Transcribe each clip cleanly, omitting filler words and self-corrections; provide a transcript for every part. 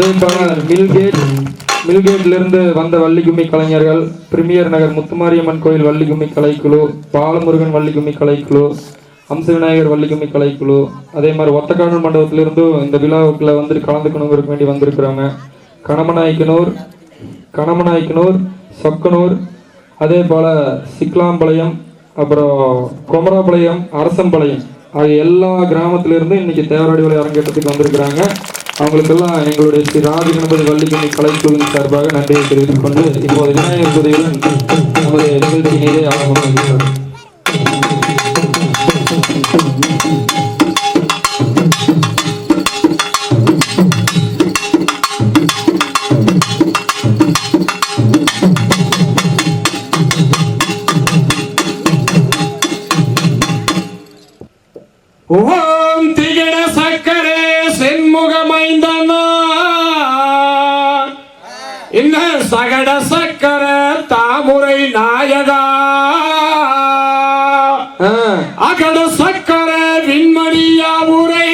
அதே போல மில்கேட்லிருந்து வந்த வள்ளிக்கும்மி கலைஞர்கள், பிரிமியர் நகர் முத்துமாரியம்மன் கோயில் வள்ளிக்கும்மி கலைக்குழு, பாலமுருகன் வள்ளிக்கும்மி கலைக்குழு, அம்ச விநாயகர் வள்ளிக்கும்மி கலைக்குழு, அதே மாதிரி ஒத்தக்கானல் மண்டபத்திலிருந்தும் இந்த விழாவுக்குள்ள வந்து கலந்துக்கணுங்கிறதுக்கு வேண்டி வந்திருக்கிறாங்க. கணமநாயக்கனூர், சொக்கனூர், அதே போல சிக்லாம்பாளையம், அப்புறம் கொமராபாளையம், அரசம்பாளையம் ஆகிய எல்லா கிராமத்திலிருந்து இன்னைக்கு தேவராடி விலை அரங்கேற்றத்துக்கு வந்திருக்கிறாங்க. அவங்களுக்கெல்லாம் எங்களுடைய ஸ்ரீ ராஜகணபதி வள்ளிக்கும்மி கலைக்குழுவின் சார்பாக நன்றியை தெரிவித்துக் கொண்டு இப்போது விநாயகர் துறையுடன் நமது நிகழ்ச்சியினரே ஆரம்பமாகிறார். ஓம் திகட சக்கரே செண்முகமைந்தனா இன்ன சகட சக்கர தாமுரை நாயகா அகட சக்கர விண்மணியாவுரை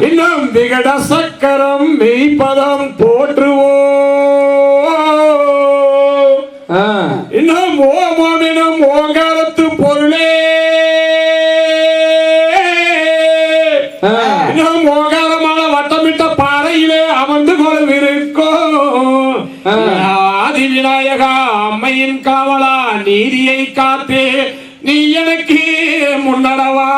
இன்னும் விகட சக்கரம் மெய்ப்பதம் போற்றுவோ இன்னும் ஓமோமினும் ஓங்காரத்து பொருளே இன்னும் ஓங்காரமான வட்டமிட்ட பாறையிலே அமர்ந்து கொள்விருக்கும் ஆதி விநாயகா அம்மையின் காவலா நீதியை காத்தே நீ எனக்கு முன்னடவா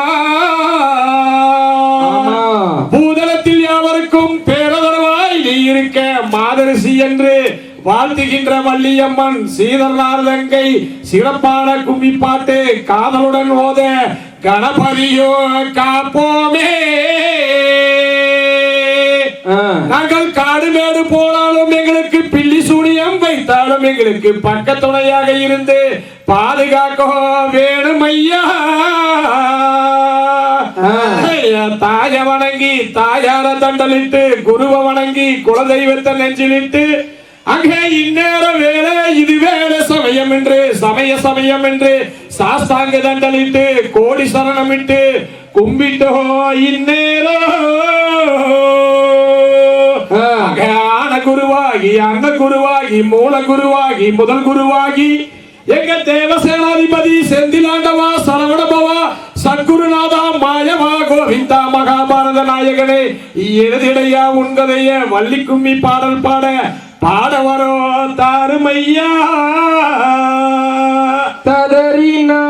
பூதலத்தில் யாவருக்கும் பேரதரவாய் நீ இருக்க மாதரிசி என்று வாழ்த்துகின்ற வள்ளியம்மன் சீதர்நாதங்கை சிறப்பான கும்மி பாட்டு காதலுடன் ஓத கணபதியோ காப்போமே. நாங்கள் காடு மேடு போனாலும் எங்களுக்கு பில்லி சூனியம் வைத்தாலும் எங்களுக்கு பக்க துணையாக இருந்து பாதுகாக்க வேணும் ஐயா. தாய வணங்கி தாயார தண்டலிட்டு குருவை வணங்கி குலதெய்வத்தை நெஞ்சிலிட்டு அங்கே இந்நேர வேலை இது வேலை சமயம் என்று சமயம் என்று சாஸ்தாங்க தண்டலிட்டு கோடி சரணமிட்டு கும்பிட்டோ இந்நேரம் ஆன குருவாகி அன்ன குருவாகி மூல குருவாகி முதல் குருவாகி எங்க தேவசேனாதிபதி செந்திலாண்டவா சரவணபவா சத்குருநாதா மாயவா கோவிந்தா மகாபாரத நாயகனே எழுதிடையா உன்கதைய வள்ளிக்கும்மி பாடல் பாட வரோ தாருமையா. ததறினா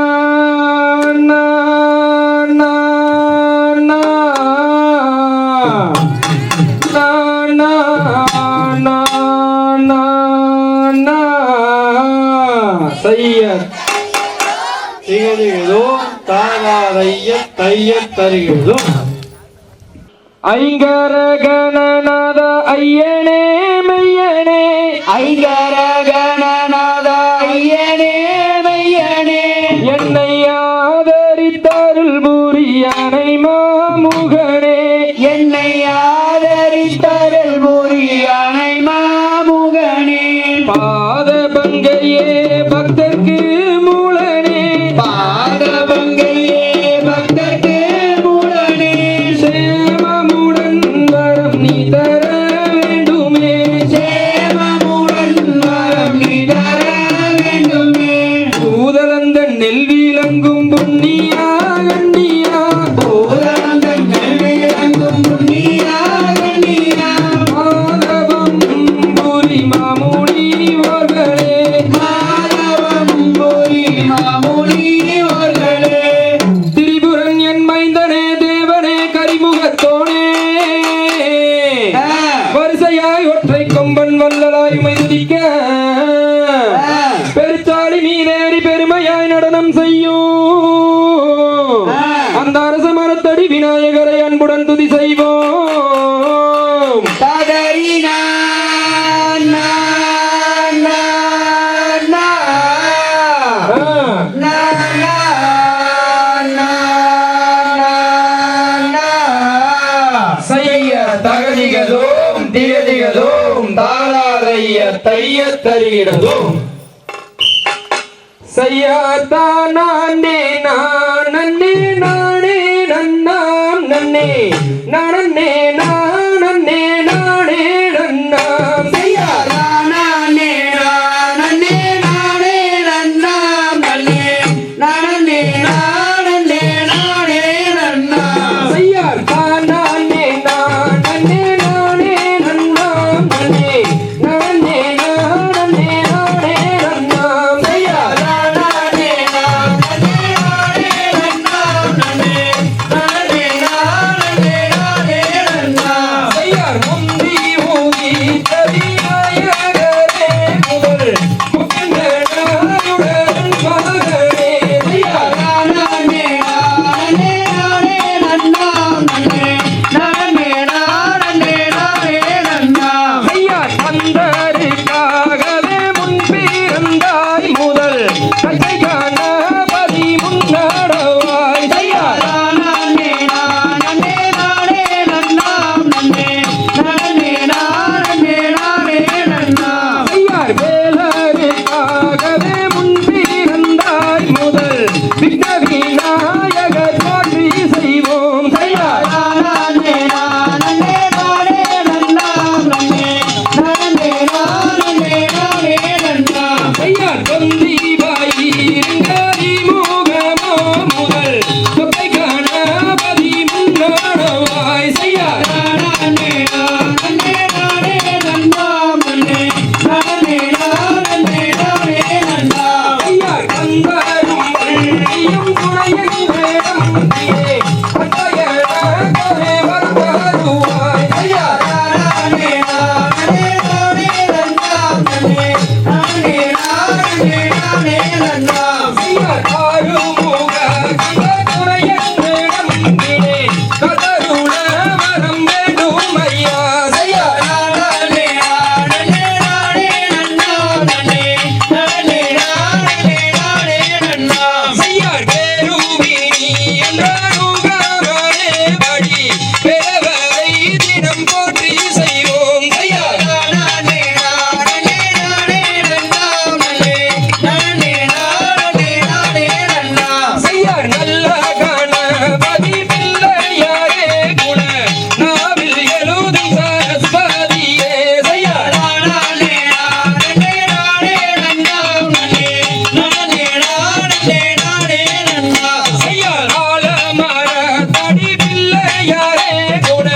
ஐங்கரகணநாத ஐயனே மையனே ஐங்கரகணநாத ஐயனே மையனே என்னை ஆதரித்தருள் புரியானை மாமுகனே என்னை ஆதரித்தருள் புரியானை மாமுகனே பாத பங்கையே பக்தர்க்கு மூலனே பாத பங்கையே பக்தர்க்கு மூலனே சேமமுடன் வரம் நீ தர வேண்டுமே சேமமுடன் வரம் நீ தர வேண்டுமே பூதலந்தன் நெல் விளங்கும் புண்ணியா கண்ணியா பூதலந்தன் நெல் விளங்கும் புண்ணியா கண்ணியா மாதவம் புரி மாமுனி அவர்களே மாதவம் புரி மாமுனி அவர்களே திரிபுரன் என் மைந்தனே தேவனே கரிமுகத்தோனே வரிசையாய் ஒற்றை கொம்பன் வல்லலாய் மைதிக்க பெருச்சாளி மீனேறி பெருமையாய் நடனம் செய்யும் அந்த அரச மரத்தடி விநாயகரை அன்புடன் துதி செய்வோம். ததறினா செய்ய தகதிகதோம் திகதிகதோம் தாராதைய தைய தருகிறதும் செய்யாதான் நானே நானே நானே நன்னாம் நன்னே நானே நான் நன்னே நானே நன்னா ஐயா நானே நானே நானே நன்னா நன்னே நானே நானே நானே நன்னா செய்யார் தான் நானே நானே நானே நன்னா நன்னே நானே நானே நானே நன்னா ஐயா நானே நானே நானே நன்னா நன்னே நானே நானே நானே நன்னா செய்யார் முந்தி ஊதி தவிநாயகரே முதல் முக்கண்ணனாருடன் மகனே செய்யார் நானே நானே நானே நன்னா நன்னே நானே நானே நானே நன்னா செய்யார் தந்தருக்காகவே முன்பிறந்தாய் முதல் தந்தை கணபதி முன்னடவாய் செய்யார் நானே நானே நானே நன்னா நன்னே நானே நானே நானே நன்னா செய்யார் வேலருக்காகவே முன்பிறந்தாய் முதல் விக்ன விநாயகர் போற்றி செய்வோம் செய்யார் நானே நானே நானே நன்னா நன்னே நானே நானே நானே நன்னா செய்யார் தொந்திவாய் இருங்கரி முகமோ முதல் தொகை கணபதி முன்னடவாய் செய்யார் நானே நானே நானே நன்னா நன்னே நானே நானே நானே நன்னா செய்யார் கந்தரும் வள்ளியும் துணையின் வேடம் தீரே பட்டயனே வருவாய் செய்யார் நானே நானே நானே நன்னா நன்னே நானே நானே நானே நன்னா செய்யார் ஆறுமுக கந்த துணையின் வேடம் தீரே கதருள வரம் வேண்டும் ஐயா செய்யார் நானே நானே நானே நன்னா நன்னே நானே நானே நானே நன்னா செய்யார் பேருவினி என்றாருகாமலே வழி பெறவரை தினம் போற்றி செய்வோம் செய்யார் நானே நானே நானே நன்னா நன்னே நானே நானே நானே நன்னா செய்யார் நல்ல கணபதி பிள்ளையாரே குண நாவில் எழுதும் சரஸ்வதியே செய்யார் நானே நானே நானே நன்னா நன்னே நானே நானே நானே நன்னா செய்யார் ஆலமர தடி பிள்ளையாரே குண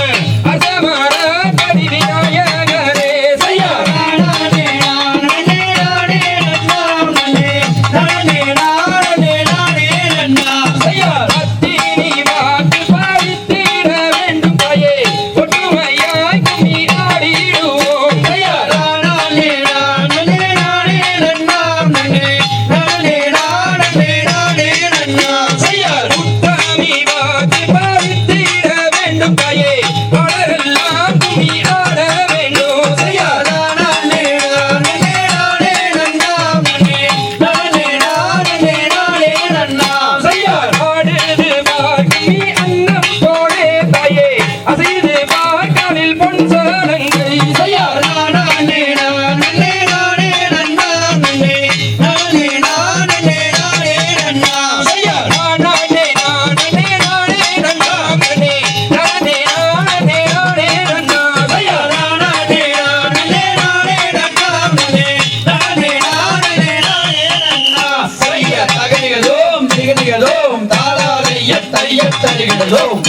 அசமர தடி விநாயகரே செய்யார் நானே நானே நானே நன்னா நன்னே நானே நானே நானே நன்னா செய்யார் அத்தினி வாக்கு பாடித்திட வேண்டும் தாயே ஒற்றுமையாய் கும்மி ஆடிடுவோம் செய்யார் நானே நானே நானே நன்னா நன்னே நானே நானே நானே நன்னா செய்யார் உத்தமி வாக்கு பாடித்திட வேண்டும் தாயே அழகெல்லாம் கும்மி ஆட வேண்டும் செய்யார் நானே நானே நானே நன்னா நன்னே நானே நானே நானே நன்னா செய்யார் ஆடுது பார்க்கி அன்னம் போலே தாயே அசைது பார்க்கலில் பொன் சலங்கை செய்யார் நானே நானே நானே நன்னா நன்னே நானே நானே நானே நன்னா செய்யார் நானே நானே நானே நன்னாமனே நானே நானே நானே நன்னா செய்யார் நானே நானே நானே நன்னா நன்னே நானே நானே நானே நன்னா செய்ய தகனிகளோம் திகனிகளோம் தாளாலைய தைய தருகிறதோம்